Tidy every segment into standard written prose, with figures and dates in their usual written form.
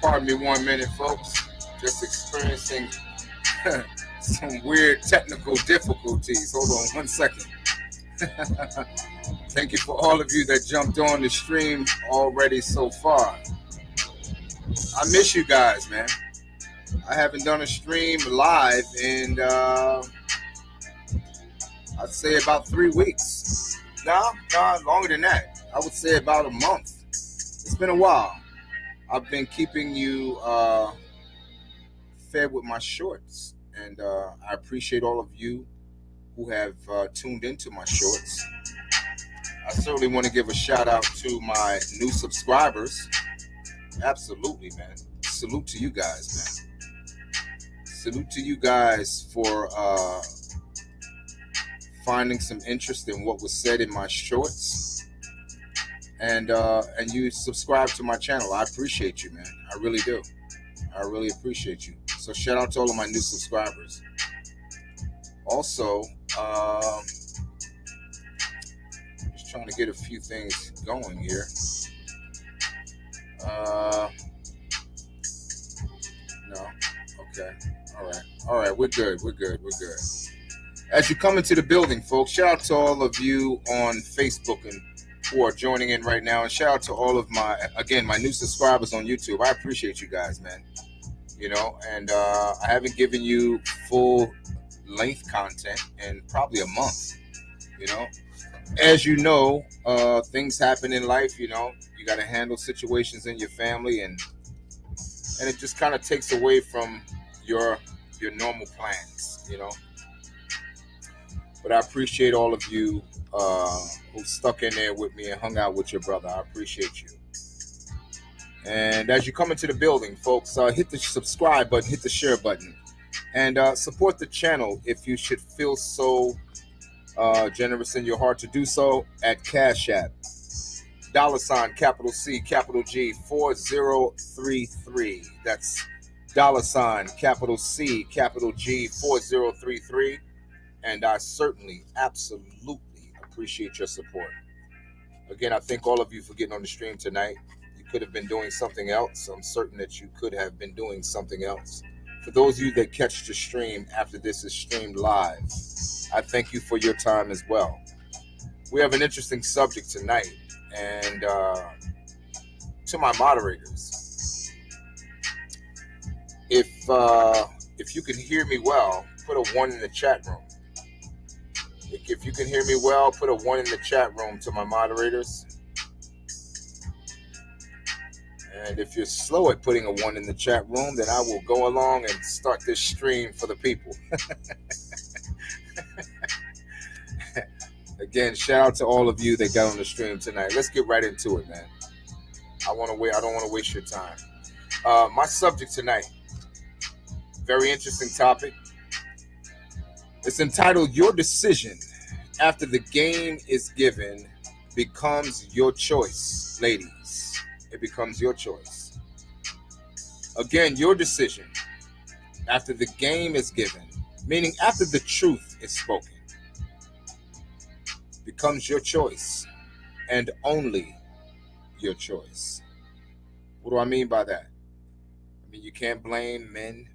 Pardon me 1 minute, folks. Just experiencing some weird technical difficulties. Hold on 1 second. Thank you for all of you that jumped on the stream already so far. I miss you guys, man. I haven't done a stream live in, I'd say about 3 weeks. No, longer than that. I would say about a month. It's been a while. I've been keeping you fed with my shorts, and I appreciate all of you who have tuned into my shorts. I certainly want to give a shout out to my new subscribers. Absolutely, man. Salute to you guys, man. Salute to you guys for finding some interest in what was said in my shorts, and you subscribe to my channel. I appreciate you, man. I really do. I really appreciate you. So shout out to all of my new subscribers. Also, just trying to get a few things going here. No. Okay. All right. We're good. As you come into the building, folks, shout out to all of you on Facebook and who are joining in right now, and shout out to all of my new subscribers on YouTube. I appreciate you guys, man. You know, and I haven't given you full length content in probably a month. You know, as you know, things happen in life. You know, you got to handle situations in your family, and it just kind of takes away from your normal plans. You know, but I appreciate all of you who stuck in there with me and hung out with your brother. I appreciate you. And as you come into the building, folks, hit the subscribe button, hit the share button, and support the channel if you should feel so generous in your heart to do so at Cash App. $ capital C, capital G, 4033. That's $ capital C, capital G, 4033. And I certainly, absolutely appreciate your support. Again, I thank all of you for getting on the stream tonight. You could have been doing something else. I'm certain that you could have been doing something else. For those of you that catch the stream after this is streamed live, I thank you for your time as well. We have an interesting subject tonight. And to my moderators, if you can hear me well, put a 1 in the chat room. If you can hear me well, put a 1 in the chat room to my moderators. And if you're slow at putting a 1 in the chat room, then I will go along and start this stream for the people. Again, shout out to all of you that got on the stream tonight. Let's get right into it, man. I don't want to waste your time. My subject tonight, very interesting topic. It's entitled, Your Decision After the Game is Given Becomes Your Choice. Ladies, it becomes your choice. Again, your decision after the game is given, meaning after the truth is spoken, becomes your choice and only your choice. What do I mean by that? I mean, you can't blame men.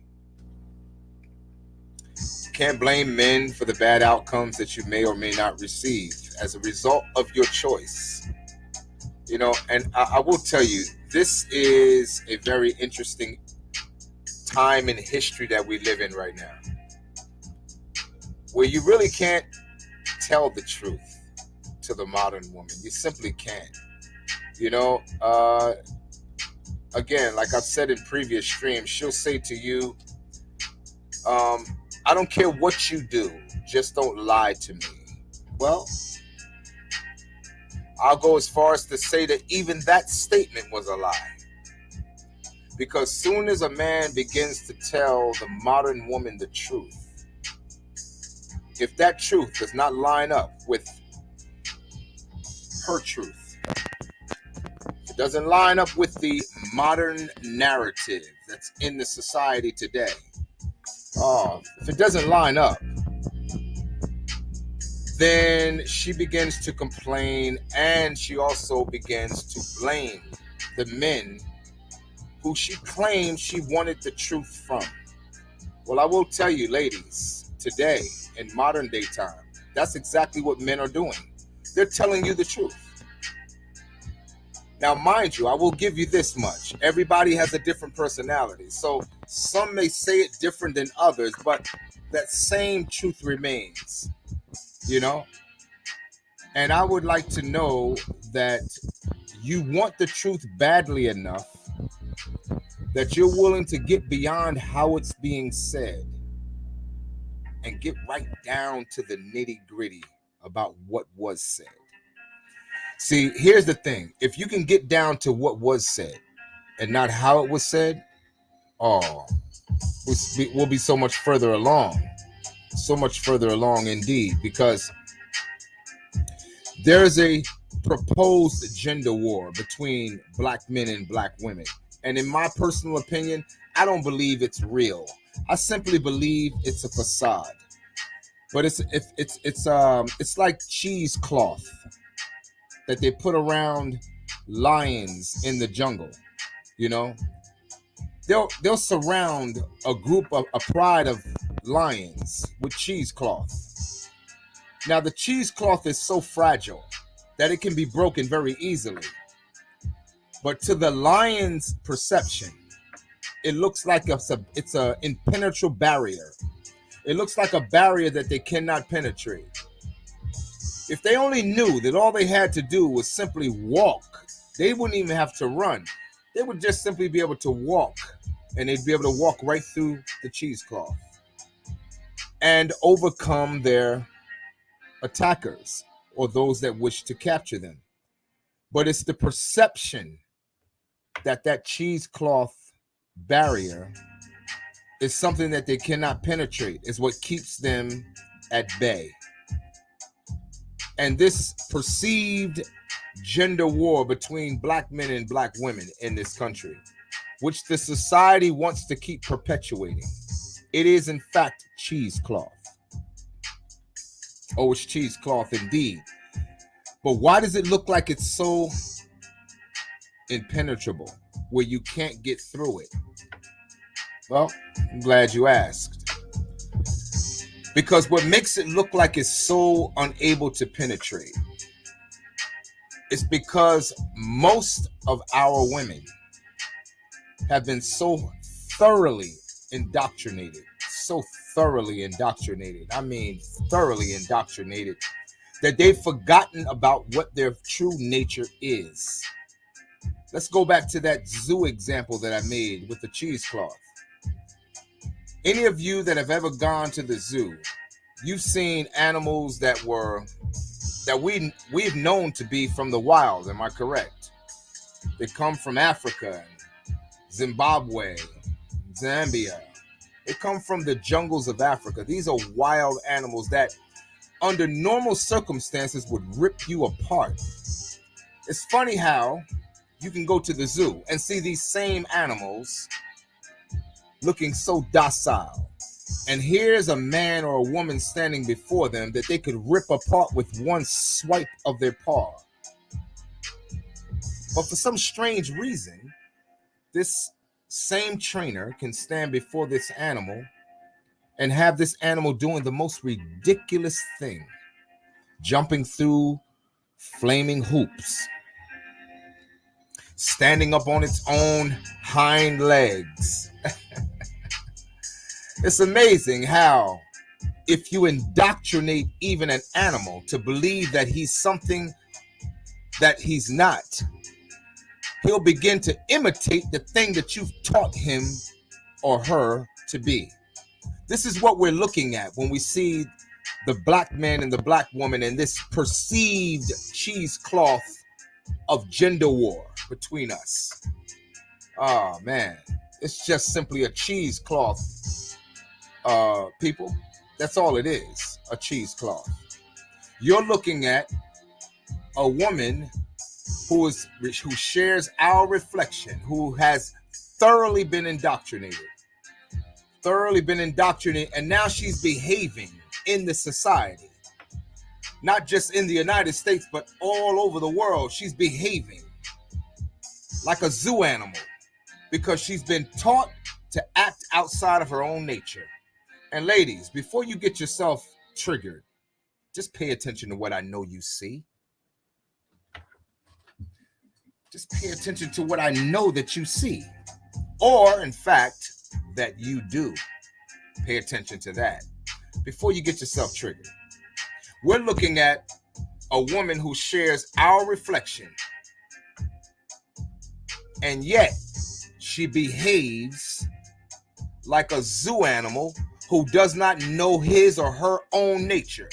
You can't blame men for the bad outcomes that you may or may not receive as a result of your choice. You know, and I will tell you, this is a very interesting time in history that we live in right now, where you really can't tell the truth to the modern woman. You simply can't. You know, again, like I've said in previous streams, she'll say to you, I don't care what you do, just don't lie to me. Well, I'll go as far as to say that even that statement was a lie. Because soon as a man begins to tell the modern woman the truth, if that truth does not line up with her truth, it doesn't line up with the modern narrative that's in the society today. If it doesn't line up, then she begins to complain, and she also begins to blame the men who she claimed she wanted the truth from. Well, I will tell you, ladies, today in modern day time, that's exactly what men are doing. They're telling you the truth. Now, mind you, I will give you this much. Everybody has a different personality. So some may say it different than others, but that same truth remains, you know? And I would like to know that you want the truth badly enough that you're willing to get beyond how it's being said and get right down to the nitty-gritty about what was said. See, here's the thing. If you can get down to what was said and not how it was said, we'll be so much further along. So much further along indeed, because there's a proposed gender war between black men and black women. And in my personal opinion, I don't believe it's real. I simply believe it's a facade. But it's like cheesecloth that they put around lions in the jungle. You know, they'll surround a pride of lions with cheesecloth. Now the cheesecloth is so fragile that it can be broken very easily. But to the lion's perception, it looks like it's an impenetrable barrier. It looks like a barrier that they cannot penetrate. If they only knew that all they had to do was simply walk, they wouldn't even have to run. They would just simply be able to walk, and they'd be able to walk right through the cheesecloth and overcome their attackers or those that wish to capture them. But it's the perception that cheesecloth barrier is something that they cannot penetrate, is what keeps them at bay. And this perceived gender war between black men and black women in this country, which the society wants to keep perpetuating, it is in fact cheesecloth. Oh, it's cheesecloth indeed. But why does it look like it's so impenetrable where you can't get through it? Well, I'm glad you asked. Because what makes it look like it's so unable to penetrate is because most of our women have been so thoroughly indoctrinated, I mean thoroughly indoctrinated, that they've forgotten about what their true nature is. Let's go back to that zoo example that I made with the cheesecloth. Any of you that have ever gone to the zoo, you've seen animals that we've known to be from the wild, am I correct? They come from Africa, Zimbabwe, Zambia. They come from the jungles of Africa. These are wild animals that under normal circumstances would rip you apart. It's funny how you can go to the zoo and see these same animals looking so docile. And here's a man or a woman standing before them that they could rip apart with one swipe of their paw. But for some strange reason, this same trainer can stand before this animal and have this animal doing the most ridiculous thing, jumping through flaming hoops, standing up on its own hind legs. It's amazing how if you indoctrinate even an animal to believe that he's something that he's not, he'll begin to imitate the thing that you've taught him or her to be. This is what we're looking at when we see the black man and the black woman and this perceived cheesecloth of gender war between us. Oh man, it's just simply a cheesecloth, people. That's all it is, a cheesecloth. You're looking at a woman who shares our reflection, who has thoroughly been indoctrinated, and now she's behaving in the society, not just in the United States, but all over the world. She's behaving like a zoo animal because she's been taught to act outside of her own nature. And ladies, before you get yourself triggered, just pay attention to what I know you see. Just pay attention to what I know that you see, or in fact, that you do. Pay attention to that before you get yourself triggered. We're looking at a woman who shares our reflection, and yet she behaves like a zoo animal who does not know his or her own nature.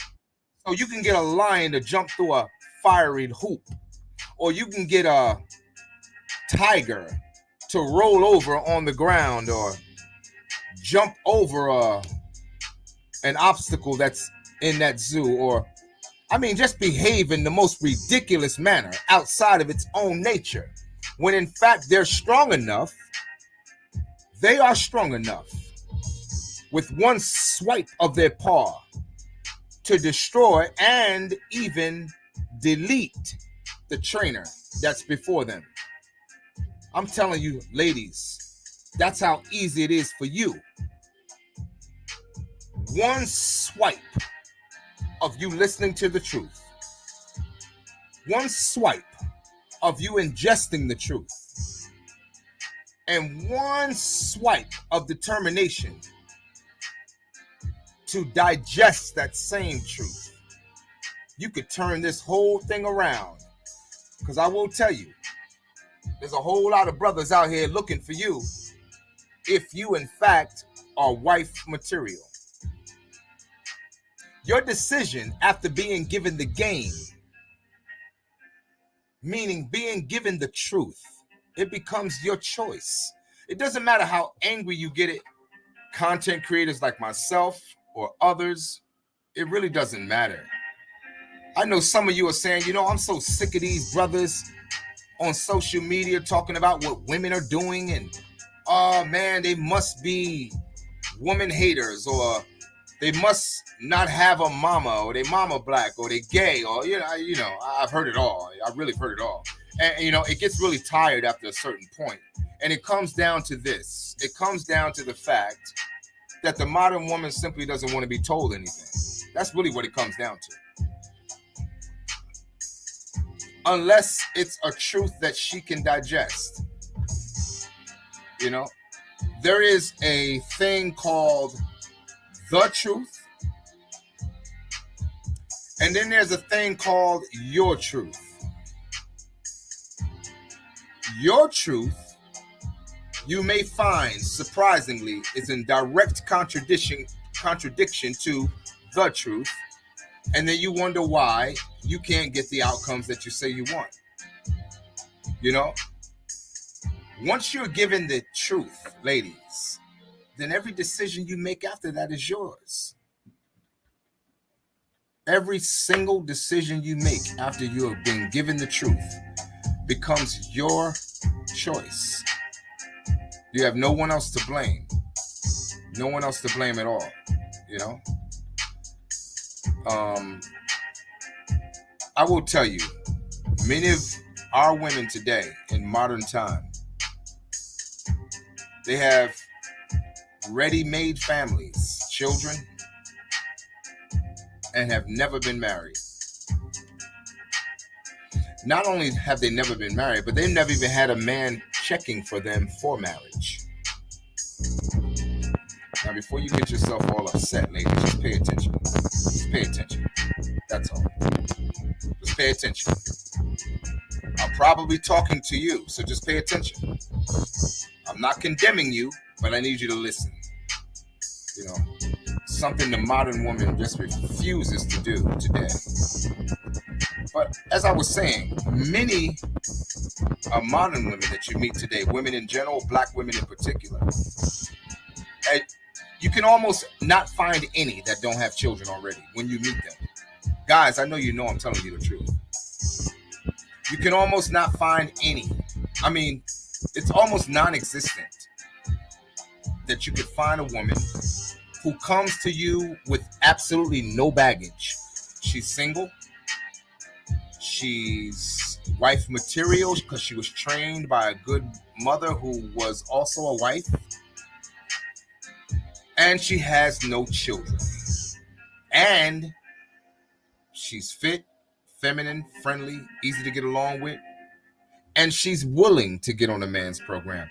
So you can get a lion to jump through a fiery hoop, or you can get a tiger to roll over on the ground or jump over an obstacle that's in that zoo, or just behave in the most ridiculous manner outside of its own nature, when in fact they are strong enough with one swipe of their paw to destroy and even delete the trainer that's before them. I'm telling you, ladies, that's how easy it is for you. One swipe of you listening to the truth, one swipe of you ingesting the truth, and one swipe of determination to digest that same truth, you could turn this whole thing around. Because I will tell you, there's a whole lot of brothers out here looking for you if you, in fact, are wife material. Your decision after being given the game, meaning being given the truth, it becomes your choice. It doesn't matter how angry you get it. Content creators like myself or others, it really doesn't matter. I know some of you are saying, I'm so sick of these brothers on social media talking about what women are doing, and oh man, they must be woman haters, or they must not have a mama, or they mama black, or they gay, or I've heard it all. I've really heard it all. And it gets really tired after a certain point. And it comes down to this. It comes down to the fact that the modern woman simply doesn't want to be told anything. That's really what it comes down to. Unless it's a truth that she can digest. There is a thing called the truth, and then there's a thing called your truth. Your truth, you may find, surprisingly, is in direct contradiction to the truth, and then you wonder why you can't get the outcomes that you say you want. Once you're given the truth, ladies, then every decision you make after that is yours. Every single decision you make after you have been given the truth becomes your choice. You have no one else to blame. No one else to blame at all. I will tell you, many of our women today in modern time, they have ready-made families, children, and have never been married. Not only have they never been married, but they've never even had a man checking for them for marriage. Now, before you get yourself all upset, ladies, just pay attention. Just pay attention. That's all. Just pay attention. I'm probably talking to you, so just pay attention. I'm not condemning you, but I need you to listen. You know, something the modern woman just refuses to do today. But as I was saying, many modern women that you meet today, women in general, black women in particular, you can almost not find any that don't have children already when you meet them. Guys, I know I'm telling you the truth. You can almost not find any. I mean, it's almost non-existent that you could find a woman who comes to you with absolutely no baggage. She's single. She's wife material because she was trained by a good mother who was also a wife. And she has no children. And she's fit, feminine, friendly, easy to get along with. And she's willing to get on a man's program.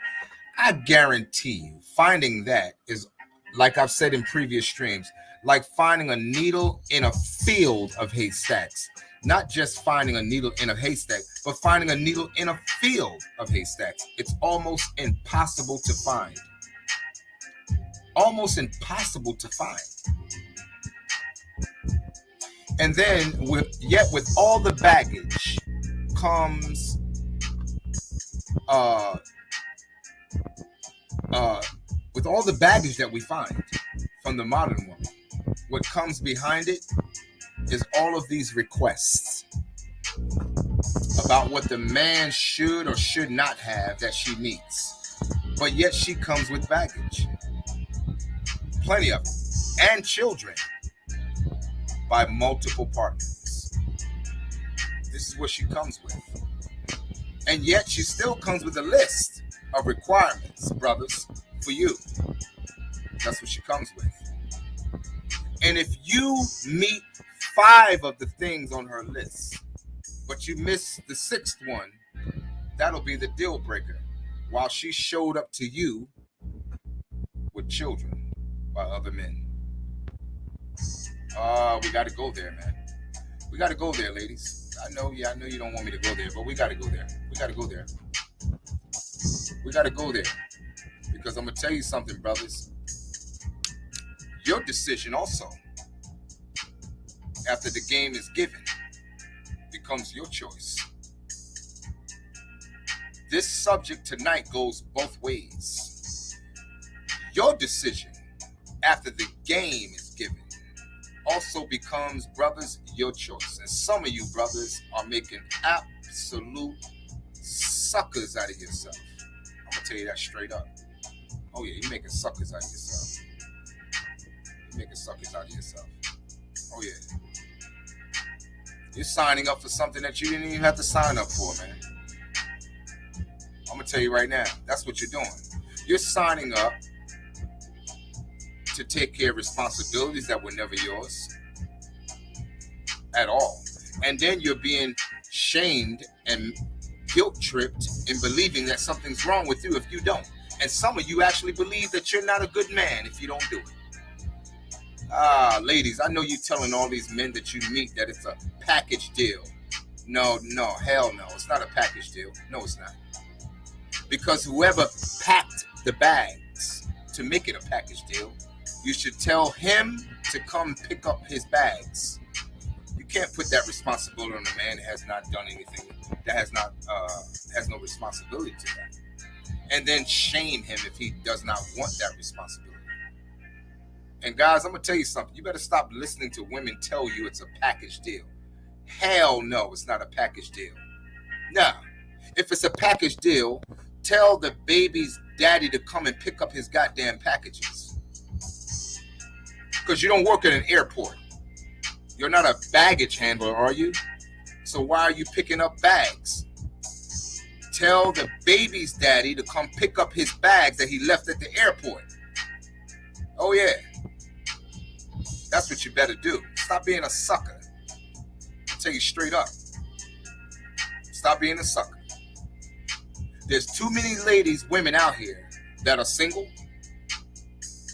I guarantee you, finding that is, like I've said in previous streams, like finding a needle in a field of haystacks. Not just finding a needle in a haystack, but finding a needle in a field of haystacks. It's almost impossible to find. Almost impossible to find. And then with all the baggage comes with all the baggage that we find from the modern woman, what comes behind it is all of these requests about what the man should or should not have that she meets. But yet she comes with baggage. Plenty of them. And children by multiple partners. This is what she comes with. And yet she still comes with a list of requirements, brothers, for you. That's what she comes with. And if you meet 5 of the things on her list, but you miss the 6th one, that'll be the deal breaker. While she showed up to you with children by other men. We got to go there, man. We got to go there, ladies. I know you don't want me to go there, but we got to go there. We got to go there. We got to go there. Because I'm going to tell you something, brothers. Your decision also, after the game is given, becomes your choice. This subject tonight goes both ways. Your decision after the game is given also becomes, brothers, your choice. And some of you brothers are making absolute suckers out of yourself. I'm going to tell you that straight up. Oh yeah, you're making suckers out of yourself. You're making suckers out of yourself. Oh yeah. You're signing up for something that you didn't even have to sign up for, man. I'm going to tell you right now, that's what you're doing. You're signing up to take care of responsibilities that were never yours at all. And then you're being shamed and guilt-tripped in believing that something's wrong with you if you don't. And some of you actually believe that you're not a good man if you don't do it. Ladies, I know you're telling all these men that you meet that it's a package deal. No, hell no. It's not a package deal. No, it's not. Because whoever packed the bags to make it a package deal, you should tell him to come pick up his bags. You can't put that responsibility on a man that has not done anything, that has no responsibility to that. And then shame him if he does not want that responsibility. And guys, I'm going to tell you something. You better stop listening to women tell you it's a package deal. Hell no, it's not a package deal. Nah, if it's a package deal, tell the baby's daddy to come and pick up his goddamn packages. Because you don't work at an airport. You're not a baggage handler, are you? So why are you picking up bags? Tell the baby's daddy to come pick up his bags that he left at the airport. Oh yeah. That's what you better do. Stop being a sucker. I'll tell you straight up. Stop being a sucker. There's too many women out here that are single.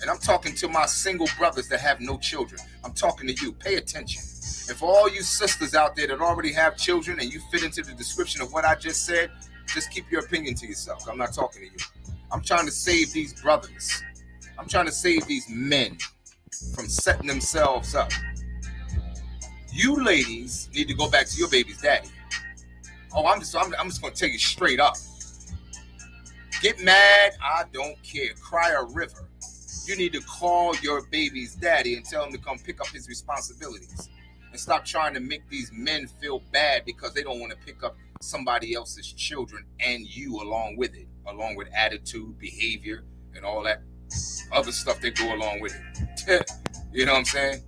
And I'm talking to my single brothers that have no children. I'm talking to you. Pay attention. And for all you sisters out there that already have children and you fit into the description of what I just said, just keep your opinion to yourself. I'm not talking to you. I'm trying to save these brothers. I'm trying to save these men from setting themselves up. You ladies need to go back to your baby's daddy. Oh, I'm just gonna tell you straight up. Get mad, I don't care. Cry a river. You need to call your baby's daddy and tell him to come pick up his responsibilities. And stop trying to make these men feel bad because they don't want to pick up somebody else's children and you along with it, along with attitude, behavior, and all that other stuff that go along with it. You know what I'm saying?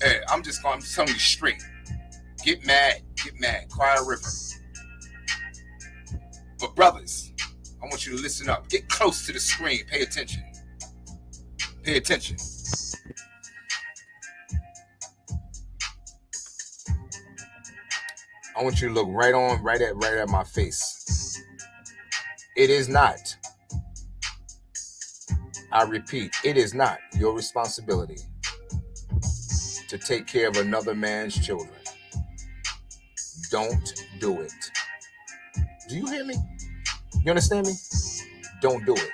Hey, I'm telling you straight. Get mad, cry a river. But brothers, I want you to listen up. Get close to the screen. Pay attention. Pay attention. I want you to look right at my face. It is not, I repeat, it is not your responsibility to take care of another man's children. Don't do it. Do you hear me? You understand me? Don't do it.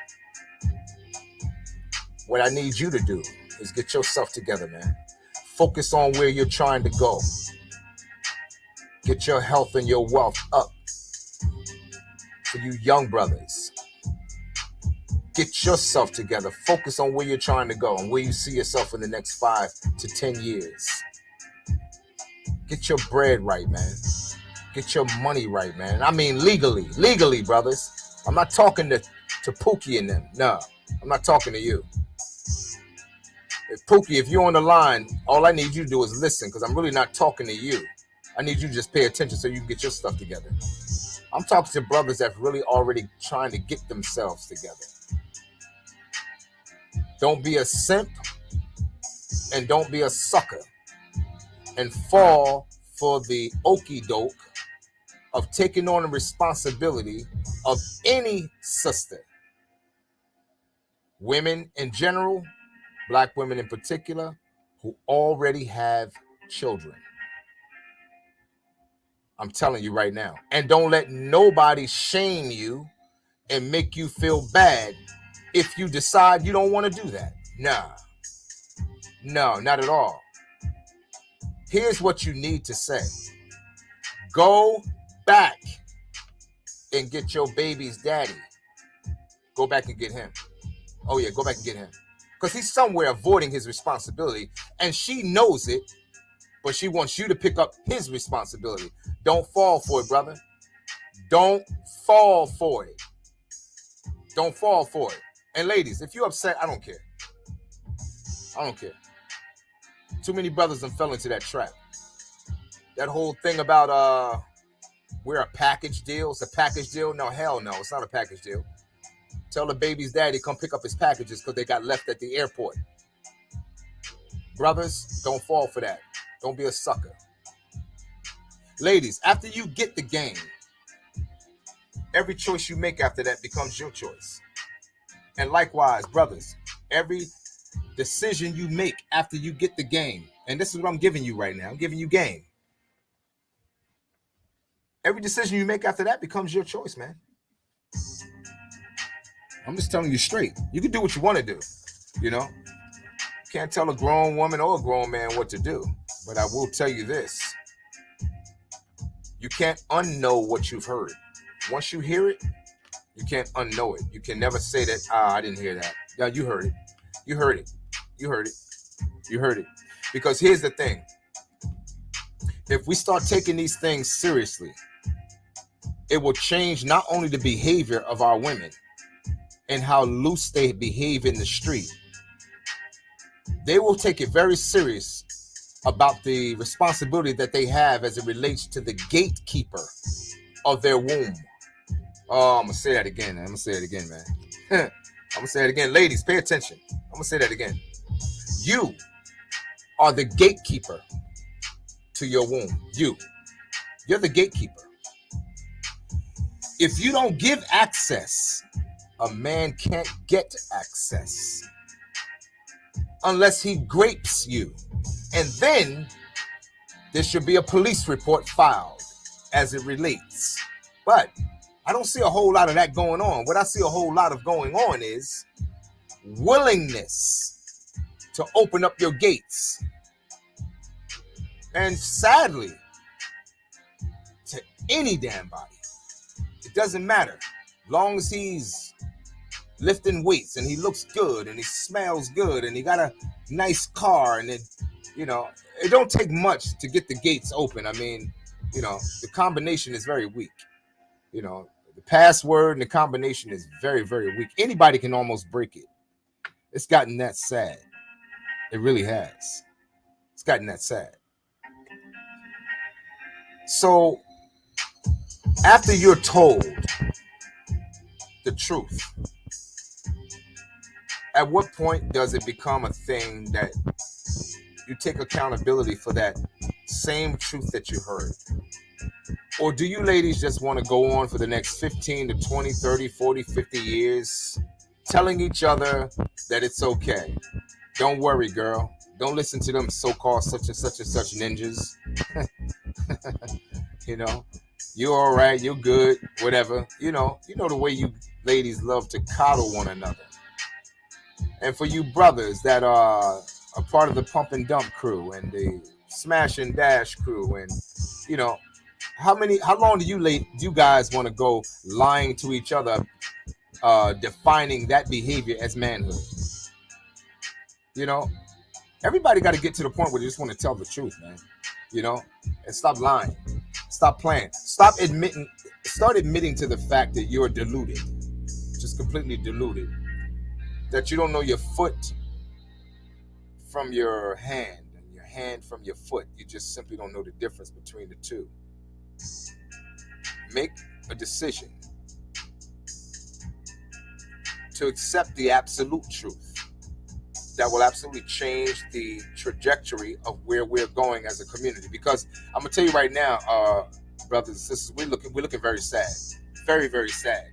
What I need you to do is get yourself together, man. Focus on where you're trying to go. Get your health and your wealth up. For you young brothers, get yourself together. Focus on where you're trying to go and where you see yourself in the next 5 to 10 years. Get your bread right, man. Get your money right, man. I mean legally, brothers. I'm not talking to Pookie and them. No, I'm not talking to you. Pookie, if you're on the line, all I need you to do is listen, because I'm really not talking to you. I need you to just pay attention so you can get your stuff together. I'm talking to brothers that really already trying to get themselves together. Don't be a simp and don't be a sucker and fall for the okie doke of taking on the responsibility of any sister. Women in general, black women in particular, who already have children. I'm telling you right now. And don't let nobody shame you and make you feel bad if you decide you don't want to do that. No, not at all. Here's what you need to say. Go back and get your baby's daddy. Go back and get him. Oh yeah, go back and get him. Because he's somewhere avoiding his responsibility, and she knows it, but she wants you to pick up his responsibility. Don't fall for it, brother. Don't fall for it. Don't fall for it. And ladies, if you're upset, I don't care. I don't care. Too many brothers have fell into that trap. That whole thing about we're a package deal. It's a package deal. No, hell no. It's not a package deal. Tell the baby's daddy come pick up his packages because they got left at the airport. Brothers, don't fall for that. Don't be a sucker. Ladies, after you get the game, every choice you make after that becomes your choice. And likewise, brothers, every decision you make after you get the game, and this is what I'm giving you right now. I'm giving you game. Every decision you make after that becomes your choice, man. I'm just telling you straight. You can do what you want to do, you know. Can't tell a grown woman or a grown man what to do. But I will tell you this. You can't unknow what you've heard. Once you hear it, you can't unknow it. You can never say that, I didn't hear that. No, you heard it. You heard it. You heard it. You heard it. Because here's the thing. If we start taking these things seriously, it will change not only the behavior of our women and how loose they behave in the street. They will take it very serious about the responsibility that they have as it relates to the gatekeeper of their womb. Oh, I'm going to say that again. Man. I'm going to say it again, man. I'm going to say it again. Ladies, pay attention. I'm going to say that again. You are the gatekeeper to your womb. You're the gatekeeper. If you don't give access, a man can't get access unless he grapes you. And then there should be a police report filed as it relates. But I don't see a whole lot of that going on. What I see a whole lot of going on is willingness to open up your gates. And sadly, to any damn body, it doesn't matter. Long as he's lifting weights and he looks good and he smells good and he got a nice car, and it don't take much to get the gates open. I mean, the combination is very weak. The password and the combination is very, very weak. Anybody can almost break it. It's gotten that sad. It really has. It's gotten that sad. So after you're told the truth, at what point does it become a thing that you take accountability for that same truth that you heard? Or do you ladies just want to go on for the next 15 to 20, 30, 40, 50 years telling each other that it's okay? Don't worry, girl. Don't listen to them so-called such and such and such ninjas. You're all right, you're good, whatever. You know the way you ladies love to coddle one another. And for you brothers that are a part of the pump and dump crew and the smash and dash crew, and how long do you guys want to go lying to each other, defining that behavior as manhood? Everybody got to get to the point where they just want to tell the truth, man. And stop lying, stop playing, start admitting to the fact that you're deluded, just completely deluded, that you don't know your foot from your hand and your hand from your foot. You just simply don't know the difference between the two. Make a decision to accept the absolute truth that will absolutely change the trajectory of where we're going as a community. Because I'm gonna tell you right now, brothers and sisters, we're looking very sad, very, very sad.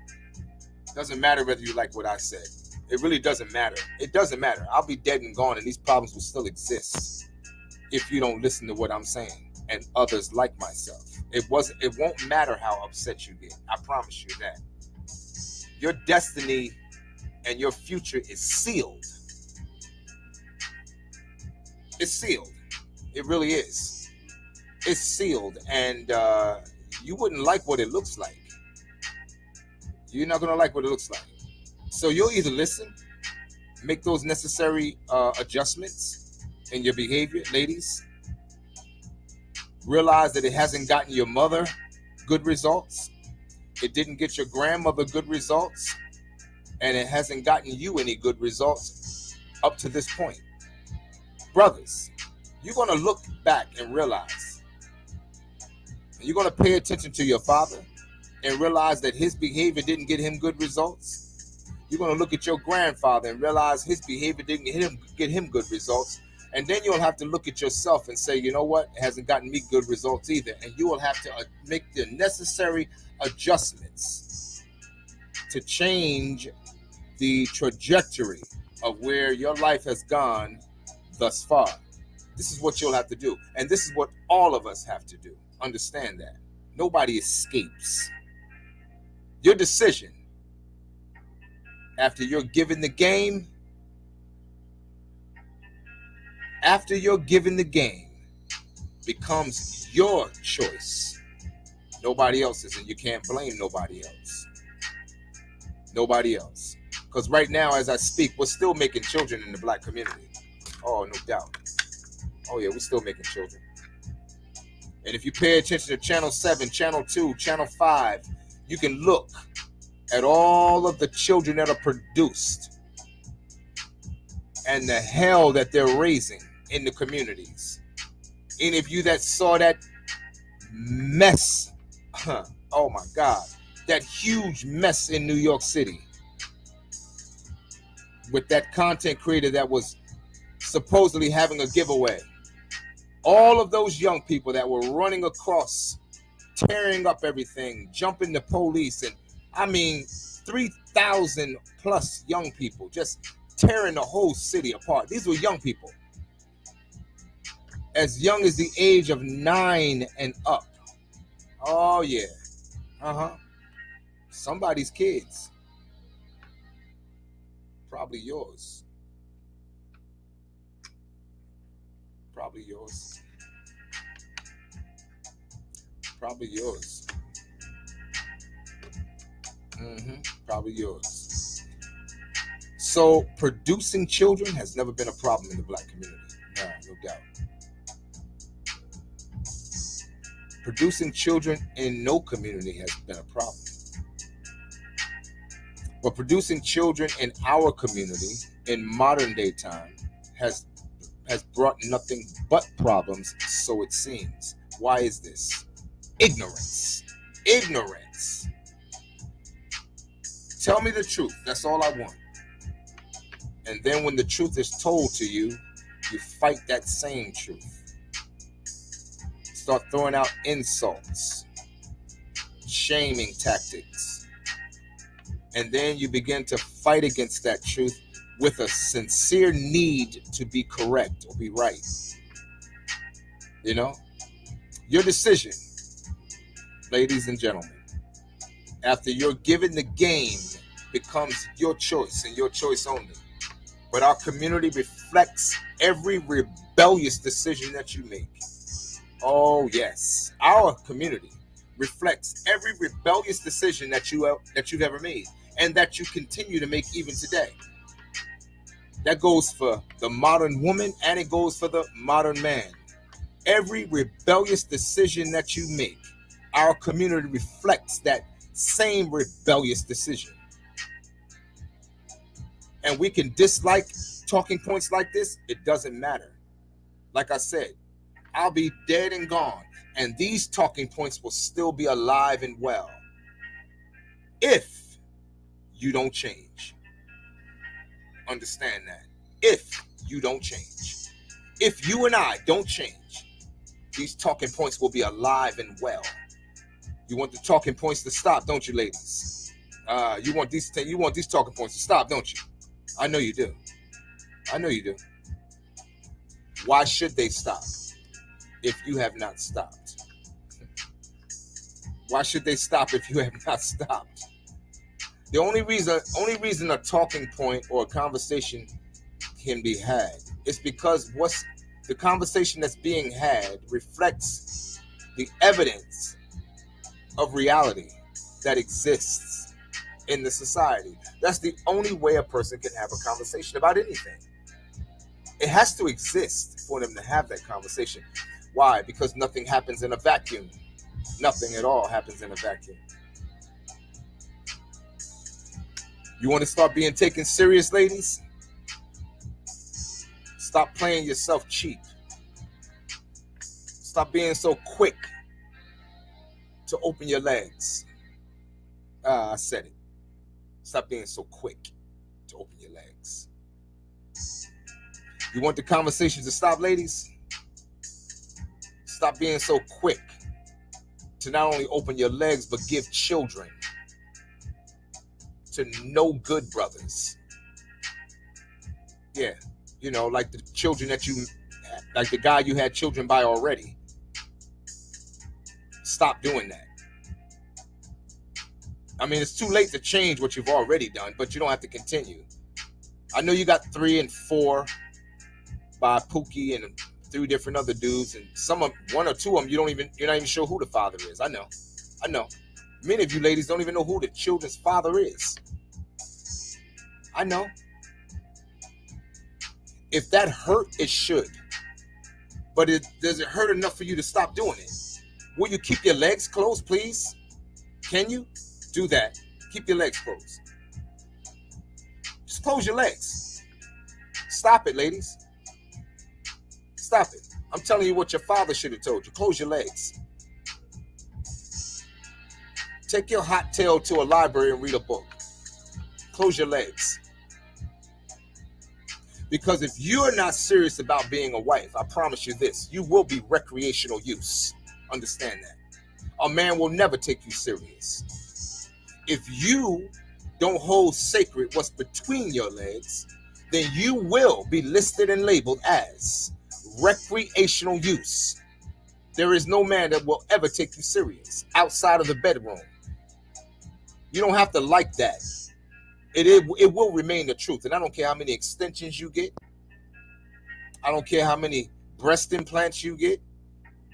Doesn't matter whether you like what I said. It really doesn't matter. It doesn't matter. I'll be dead and gone, and these problems will still exist if you don't listen to what I'm saying, and others like myself. It won't matter how upset you get. I promise you that. Your destiny and your future is sealed. It's sealed. It really is. It's sealed, and you wouldn't like what it looks like. You're not gonna like what it looks like. So you'll either listen, make those necessary adjustments in your behavior, ladies. Realize that it hasn't gotten your mother good results. It didn't get your grandmother good results. And it hasn't gotten you any good results up to this point. Brothers, you're going to look back and realize. You're going to pay attention to your father and realize that his behavior didn't get him good results. You're going to look at your grandfather and realize his behavior didn't get him good results. And then you'll have to look at yourself and say, you know what? It hasn't gotten me good results either. And you will have to make the necessary adjustments to change the trajectory of where your life has gone thus far. This is what you'll have to do. And this is what all of us have to do. Understand that. Nobody escapes. Your decision after you're given the game, becomes your choice. Nobody else's, and you can't blame nobody else. Nobody else. Because right now, as I speak, we're still making children in the black community. Oh, no doubt. Oh, yeah, we're still making children. And if you pay attention to Channel 7, Channel 2, Channel 5, you can look at all of the children that are produced and the hell that they're raising in the communities. Any of you that saw that mess, oh my God, that huge mess in New York City with that content creator that was supposedly having a giveaway. All of those young people that were running across, tearing up everything, jumping the police, and 3,000 plus young people just tearing the whole city apart. These were young people. As young as the age of 9 and up. Oh, yeah. Somebody's kids. Probably yours. Probably yours. Probably yours. Probably yours. So producing children has never been a problem in the black community. No doubt. Producing children in no community has been a problem. But producing children in our community in modern day time has brought nothing but problems, so it seems. Why is this? Ignorance. Ignorance. Tell me the truth. That's all I want. And then when the truth is told to you, you fight that same truth. Start throwing out insults, shaming tactics. And then you begin to fight against that truth with a sincere need to be correct or be right. You know? Your decision, ladies and gentlemen, after you're given the game, becomes your choice and your choice only. But our community reflects every rebellious decision that you make. Oh yes, our community reflects every rebellious decision that you've ever made and that you continue to make even today. That goes for the modern woman and it goes for the modern man. Every rebellious decision that you make, our community reflects that same rebellious decision. And we can dislike talking points like this. It doesn't matter. Like I said, I'll be dead and gone, and these talking points will still be alive and well if you don't change. Understand that. If you don't change. If you and I don't change, these talking points will be alive and well. You want the talking points to stop, don't you, ladies? You want these talking points to stop, don't you? I know you do. I know you do. Why should they stop if you have not stopped? Why should they stop if you have not stopped? The only reason a talking point or a conversation can be had is because the conversation that's being had reflects the evidence of reality that exists in the society. That's the only way a person can have a conversation about anything. It has to exist for them to have that conversation. Why? Because nothing happens in a vacuum. Nothing at all happens in a vacuum. You want to start being taken serious, ladies? Stop playing yourself cheap. Stop being so quick to open your legs. I said it. Stop being so quick to open your legs. You want the conversation to stop, ladies? Stop being so quick to not only open your legs, but give children to no good brothers. Yeah, you know, like the children like the guy you had children by already. Stop doing that. I mean, it's too late to change what you've already done, but you don't have to continue. I know you got 3 and 4 by Pookie and 3 different other dudes, and one or two of them, you're not even sure who the father is. I know. Many of you ladies don't even know who the children's father is. I know. If that hurt, it should. But does it hurt enough for you to stop doing it? Will you keep your legs closed, please? Can you? Do that. Keep your legs closed. Just close your legs. Stop it, ladies. Stop it. I'm telling you what your father should have told you. Close your legs. Take your hot tail to a library and read a book. Close your legs. Because if you're not serious about being a wife, I promise you this, you will be recreational use. Understand that. A man will never take you serious. If you don't hold sacred what's between your legs, then you will be listed and labeled as recreational use. There is no man that will ever take you serious outside of the bedroom. You don't have to like that. It will remain the truth. And I don't care how many extensions you get. I don't care how many breast implants you get,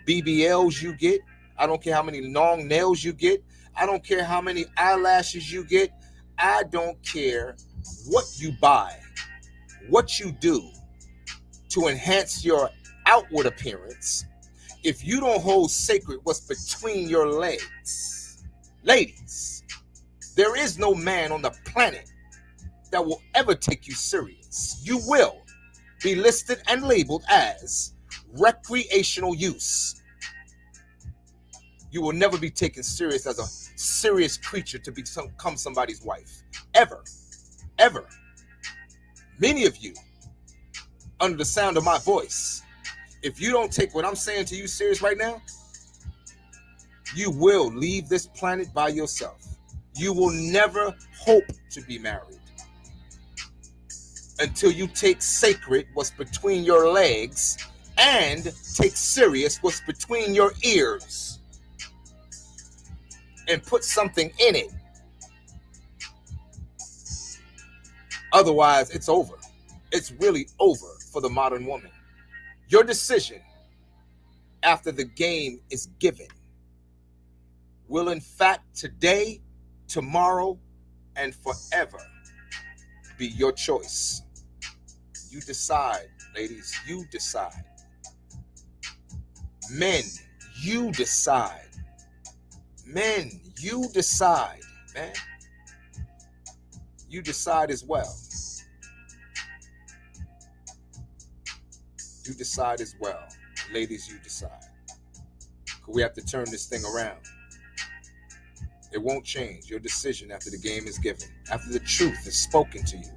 BBLs you get. I don't care how many long nails you get. I don't care how many eyelashes you get. I don't care what you buy, what you do to enhance your outward appearance. If you don't hold sacred what's between your legs, ladies, there is no man on the planet that will ever take you serious. You will be listed and labeled as recreational use. You will never be taken serious as a serious creature to become somebody's wife. Ever. Ever. Many of you, under the sound of my voice, if you don't take what I'm saying to you serious right now, you will leave this planet by yourself. You will never hope to be married until you take sacred what's between your legs and take serious what's between your ears and put something in it. Otherwise, it's over. It's really over for the modern woman. Your decision after the game is given will in fact today, tomorrow, and forever be your choice. You decide, ladies, you decide. Men, you decide. Men, you decide, man. You decide as well. You decide as well. Ladies, you decide. We have to turn this thing around. It won't change. Your decision after the game is given, after the truth is spoken to you,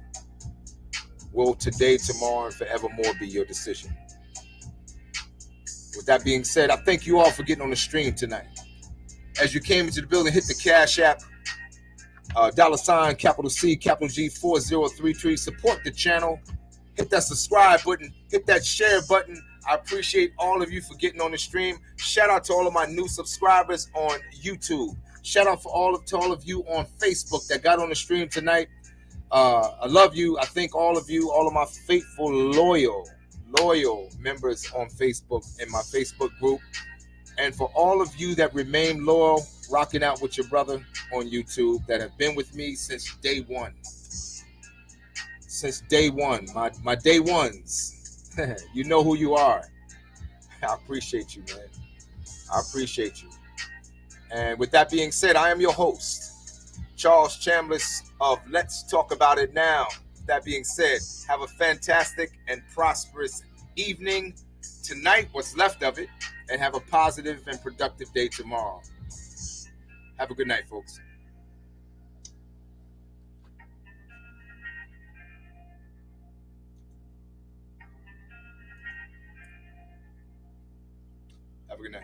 will today, tomorrow, and forevermore be your decision. With that being said, I thank you all for getting on the stream tonight. As you came into the building, hit the Cash App, $, capital C, capital G, 4033. Support the channel. Hit that subscribe button. Hit that share button. I appreciate all of you for getting on the stream. Shout out to all of my new subscribers on YouTube. Shout out to all of you on Facebook that got on the stream tonight. I love you. I thank all of you, all of my faithful, loyal members on Facebook in my Facebook group. And for all of you that remain loyal, rocking out with your brother on YouTube, that have been with me since day one. Since day one, my day ones. You know who you are. I appreciate you, man. I appreciate you. And with that being said, I am your host, Charles Chambliss of Let's Talk About It Now. With that being said, have a fantastic and prosperous evening tonight, what's left of it, and have a positive and productive day tomorrow. Have a good night, folks. Have a good night.